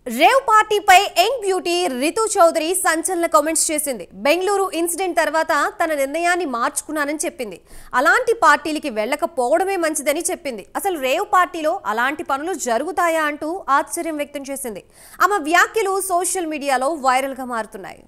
Rave పార్టీపై young beauty Ritu Chowdary సంచలన comments చేసింది. బెంగళూరు ఇన్సిడెంట్ తర్వాత తన నిర్ణయాన్ని మార్చుకున్నానని చెప్పింది. అలాంటి పార్టీలకి వెళ్ళకపోవడమే మంచిదని చెప్పింది. అసలు రేవ్ పార్టీలో అలాంటి పనులు జరుగుతాయా అంటూ ఆశ్చర్యం వ్యక్తం చేసింది. ఆమె వ్యాఖ్యలు సోషల్ మీడియాలో వైరల్ గా మారుతున్నాయి.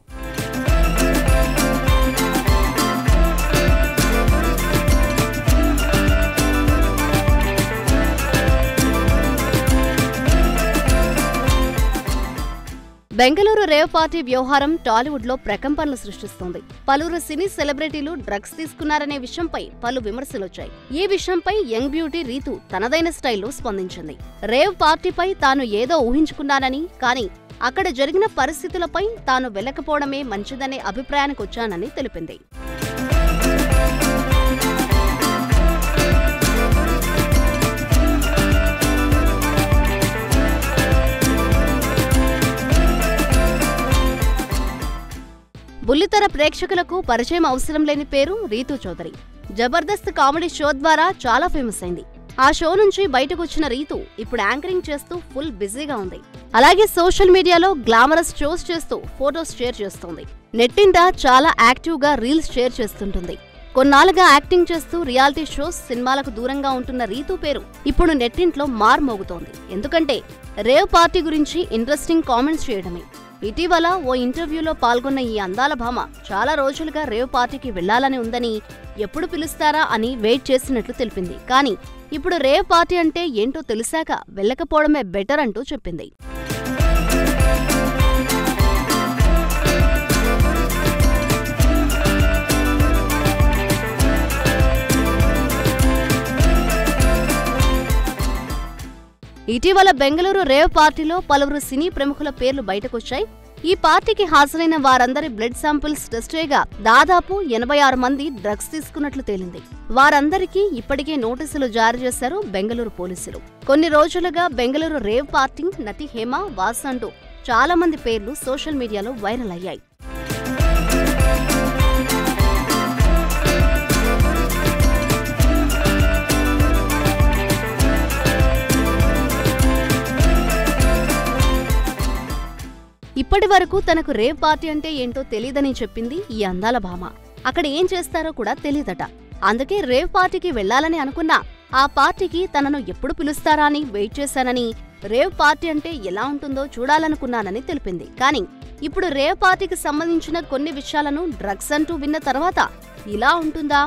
బెంగళూరు రేవ్ పార్టీ వ్యవహారం టాలీవుడ్ లో ప్రకంపనలు సృష్టిస్తోంది. పలువురు సినీ సెలబ్రిటీలు డ్రగ్స్ తీసుకున్నారనే విషయంపై పలు విమర్శలొచ్చాయి. ఈ విషయంపై యంగ్ బ్యూటీ రీతు తనదైన స్టైల్లో స్పందించింది. రేవ్ పార్టీపై తాను ఏదో ఊహించుకున్నానని, కానీ అక్కడ జరిగిన పరిస్థితులపై తాను వెళ్లకపోవడమే మంచిదనే అభిప్రాయానికొచ్చానని తెలిపింది. బుల్లితెర ప్రేక్షకులకు పరిచయం అవసరం లేని పేరు రీతు చౌదరి. జబర్దస్త్ కామెడీ షో ద్వారా చాలా ఫేమస్ అయింది. ఆ షో నుంచి బయటకొచ్చిన రీతు ఇప్పుడు యాంకరింగ్ చేస్తూ ఫుల్ బిజీగా ఉంది. అలాగే సోషల్ మీడియాలో గ్లామరస్ షోస్ చేస్తూ ఫోటోస్ షేర్ చేస్తోంది. నెట్టింట చాలా యాక్టివ్ గా రీల్స్ షేర్ చేస్తుంటుంది. కొన్నాళ్ళుగా యాక్టింగ్ చేస్తూ రియాలిటీ షోస్, సినిమాలకు దూరంగా ఉంటున్న రీతు పేరు ఇప్పుడు నెట్టింట్లో మార్మోగుతోంది. ఎందుకంటే రేవ్ పార్టీ గురించి ఇంట్రెస్టింగ్ కామెంట్స్ చేయడమే. ఇటీవల ఓ ఇంటర్వ్యూలో పాల్గొన్న ఈ అందాల భామ చాలా రోజులుగా రేవ్ పార్టీకి వెళ్లాలని ఉందని, ఎప్పుడు పిలుస్తారా అని వెయిట్ చేసినట్లు తెలిపింది. కానీ ఇప్పుడు రేవ్ పార్టీ అంటే ఏంటో తెలిసాక వెళ్లకపోవడమే బెటర్ అంటూ చెప్పింది. ఇటీవల బెంగళూరు రేవ్ పార్టీలో పలువురు సినీ ప్రముఖుల పేర్లు బయటకొచ్చాయి. ఈ పార్టీకి హాజరైన వారందరి బ్లడ్ శాంపిల్స్ టెస్ట్ చేయగా దాదాపు 86 మంది డ్రగ్స్ తీసుకున్నట్లు తేలింది. వారందరికీ ఇప్పటికే నోటీసులు జారీ చేశారు బెంగళూరు పోలీసులు. కొన్ని రోజులుగా బెంగళూరు రేవ్ పార్టీ నటి హేమ, వాస్ అంటూ చాలా మంది పేర్లు సోషల్ మీడియాలో వైరల్ అయ్యాయి. ఇప్పటి వరకు తనకు రేవ్ పార్టీ అంటే ఏంటో తెలీదని చెప్పింది ఈ అందాల భామ. అక్కడ ఏం చేస్తారో కూడా తెలీదట. అందుకే రేవ్ పార్టీకి వెళ్లాలని అనుకున్నా ఆ పార్టీకి తనను ఎప్పుడు పిలుస్తారా అని వెయిట్ చేశానని, రేవ్ పార్టీ అంటే ఎలా ఉంటుందో చూడాలనుకున్నానని తెలిపింది. కానీ ఇప్పుడు రేవ్ పార్టీకి సంబంధించిన కొన్ని విషయాలను డ్రగ్స్ అంటూ విన్న తర్వాత ఇలా ఉంటుందా,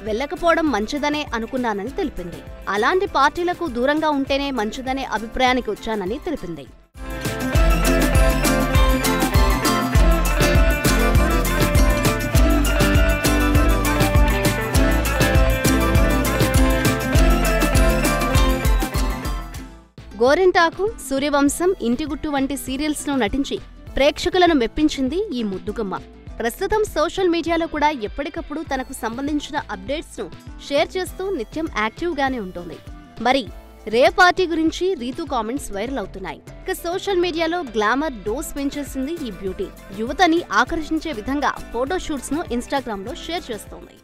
వెళ్లకపోవడం మంచిదనే అనుకున్నానని తెలిపింది. అలాంటి పార్టీలకు దూరంగా ఉంటేనే మంచిదనే అభిప్రాయానికి వచ్చానని తెలిపింది. గోరింటాకు, సూర్యవంశం, ఇంటిగుట్టు వంటి సీరియల్స్ ను నటించి ప్రేక్షకులను మెప్పించింది ఈ ముద్దుగుమ్మ. ప్రస్తుతం సోషల్ మీడియాలో కూడా ఎప్పటికప్పుడు తనకు సంబంధించిన అప్డేట్స్ ను షేర్ చేస్తూ నిత్యం యాక్టివ్ గానే ఉంటుంది. మరి రేవ్ పార్టీ గురించి రీతు కామెంట్స్ వైరల్ అవుతున్నాయి. ఇక సోషల్ మీడియాలో గ్లామర్ డోస్ పెంచేసింది ఈ బ్యూటీ. యువతని ఆకర్షించే విధంగా ఫోటోషూట్స్ ను ఇన్స్టాగ్రామ్ లో షేర్ చేస్తోంది.